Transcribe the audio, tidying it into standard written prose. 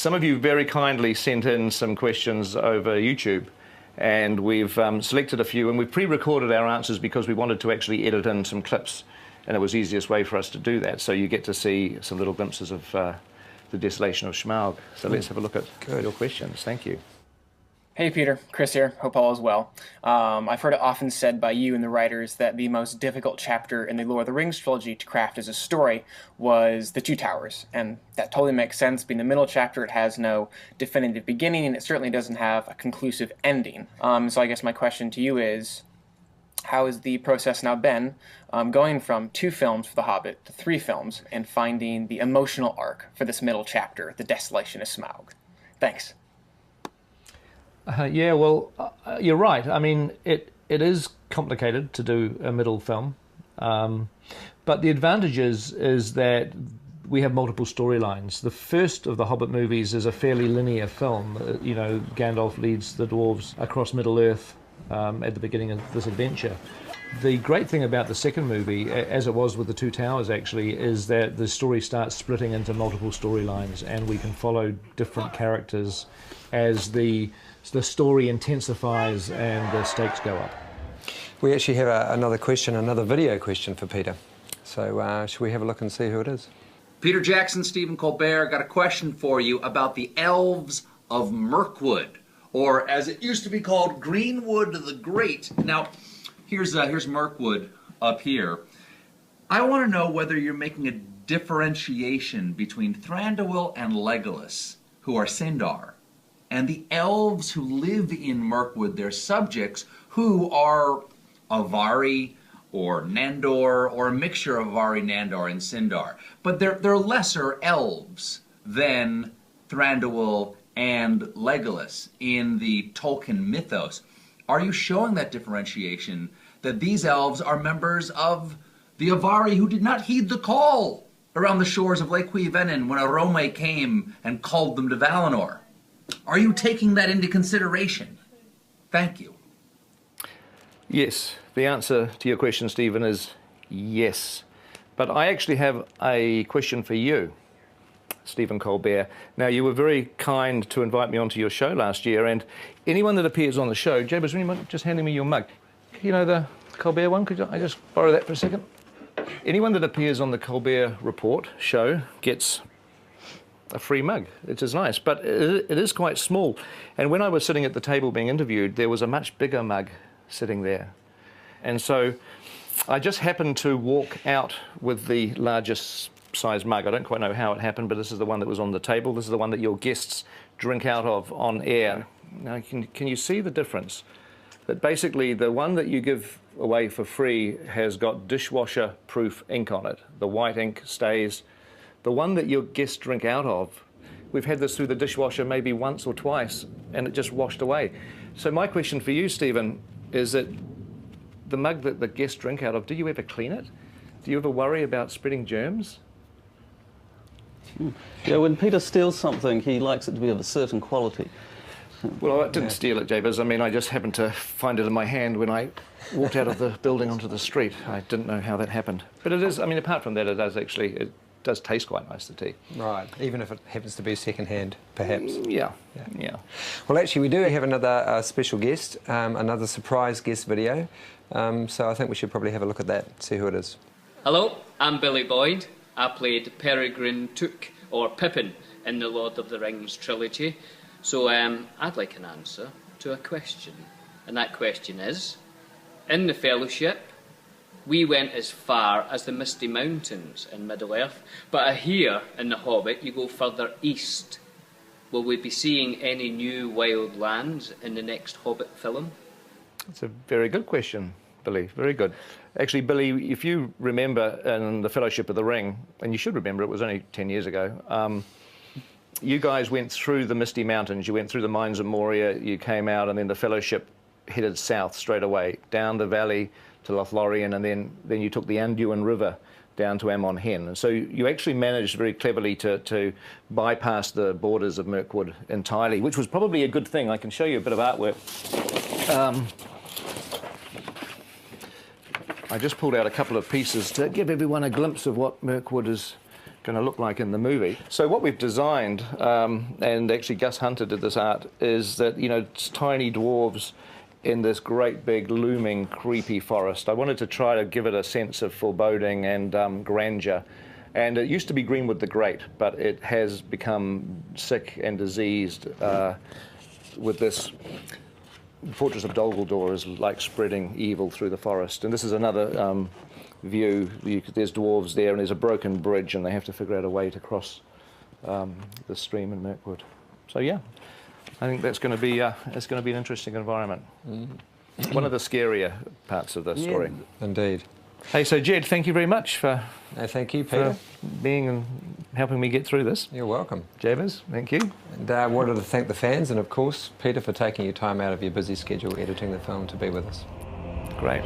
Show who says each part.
Speaker 1: Some of you very kindly sent in some questions over YouTube, and we've selected a few, and we've pre-recorded our answers because we wanted to actually edit in some clips, and it was the easiest way for us to do that. So you get to see some little glimpses of the Desolation of Smaug. So let's have a look at your questions. Thank you.
Speaker 2: Hey Peter, Chris here. Hope all is well. I've heard it often said by you and the writers that the most difficult chapter in the Lord of the Rings trilogy to craft as a story was the Two Towers, and that totally makes sense. Being the middle chapter, it has no definitive beginning, and it certainly doesn't have a conclusive ending. So I guess my question to you is, how has the process now been going from 2 films for The Hobbit to 3 films and finding the emotional arc for this middle chapter, the Desolation of Smaug? Thanks.
Speaker 1: Yeah, well, you're right. I mean, it is complicated to do a middle film, but the advantage is that we have multiple storylines. The first of the Hobbit movies is a fairly linear film. You know, Gandalf leads the dwarves across Middle-earth at the beginning of this adventure. The great thing about the second movie, as it was with the Two Towers actually, is that the story starts splitting into multiple storylines, and we can follow different characters as the story intensifies and the stakes go up.
Speaker 3: We actually have another question, another video question for Peter. So should we have a look and see who it is?
Speaker 4: Peter Jackson, Stephen Colbert, got a question for you about the elves of Mirkwood, or as it used to be called, Greenwood the Great. Now, here's Mirkwood up here. I want to know whether you're making a differentiation between Thranduil and Legolas, who are Sindar, and the elves who live in Mirkwood, their subjects, who are Avari or Nandor, or a mixture of Avari, Nandor, and Sindar. But they're lesser elves than Thranduil and Legolas in the Tolkien mythos. Are you showing that differentiation, that these elves are members of the Avari who did not heed the call around the shores of Lake Cuivennen when Arome came and called them to Valinor? Are you taking that into consideration? Thank you.
Speaker 1: Yes, the answer to your question, Stephen, is yes. But I actually have a question for you, Stephen Colbert. Now, you were very kind to invite me onto your show last year, and anyone that appears on the show, Jabez, would you mind just handing me your mug? You know the Colbert one? Could I just borrow that for a second? Anyone that appears on the Colbert Report show gets a free mug. It is nice, but it is quite small. And when I was sitting at the table being interviewed, there was a much bigger mug sitting there. And so I just happened to walk out with the largest size mug. I don't quite know how it happened, but this is the one that was on the table. This is the one that your guests drink out of on air. Now, can you see the difference? That basically the one that you give away for free has got dishwasher-proof ink on it. The white ink stays. The one that your guests drink out of, we've had this through the dishwasher maybe once or twice, and it just washed away. So my question for you, Stephen, is that the mug that the guests drink out of, do you ever clean it? Do you ever worry about spreading germs?
Speaker 5: Yeah, when Peter steals something, he likes it to be of a certain quality.
Speaker 1: Well, I didn't steal it, Jabez. I mean, I just happened to find it in my hand when I walked out of the building onto the street. I didn't know how that happened. But it is, I mean, apart from that, it does taste quite nice, the tea.
Speaker 3: Right, even if it happens to be second-hand, perhaps.
Speaker 1: Yeah.
Speaker 3: Well, actually, we do have another special guest, another surprise guest video. So I think we should probably have a look at that, see who it is.
Speaker 6: Hello, I'm Billy Boyd. I played Peregrine Took, or Pippin, in the Lord of the Rings trilogy. So I'd like an answer to a question. And that question is, in the Fellowship, we went as far as the Misty Mountains in Middle-earth, but here in The Hobbit, you go further east. Will we be seeing any new wild lands in the next Hobbit film?
Speaker 1: That's a very good question, Billy. Very good. Actually, Billy, if you remember in The Fellowship of the Ring, and you should remember, it was only 10 years ago, you guys went through the Misty Mountains, you went through the Mines of Moria, you came out, and then the Fellowship headed south straight away, down the valley to Lothlorien, and then you took the Anduin River down to Amon Hen. And so you actually managed very cleverly to bypass the borders of Mirkwood entirely, which was probably a good thing. I can show you a bit of artwork. I just pulled out a couple of pieces to give everyone a glimpse of what Mirkwood is going to look like in the movie. So what we've designed, and actually Gus Hunter did this art, is that, you know, it's tiny dwarves in this great big looming creepy forest. I wanted to try to give it a sense of foreboding and grandeur. And it used to be Greenwood the Great, but it has become sick and diseased with this. The Fortress of Dol Guldur is like spreading evil through the forest. And this is another view. There's dwarves there, and there's a broken bridge, and they have to figure out a way to cross the stream in Mirkwood. So yeah, I think that's going to be it's going to be an interesting environment. One of the scarier parts of the story.
Speaker 3: Indeed.
Speaker 1: Hey, so Jed, thank you very much for
Speaker 3: Thank you, Peter.
Speaker 1: being and helping me get through this.
Speaker 3: You're welcome.
Speaker 1: Jabbers, thank you.
Speaker 3: And I wanted to thank the fans and, of course, Peter for taking your time out of your busy schedule editing the film to be with us.
Speaker 1: Great.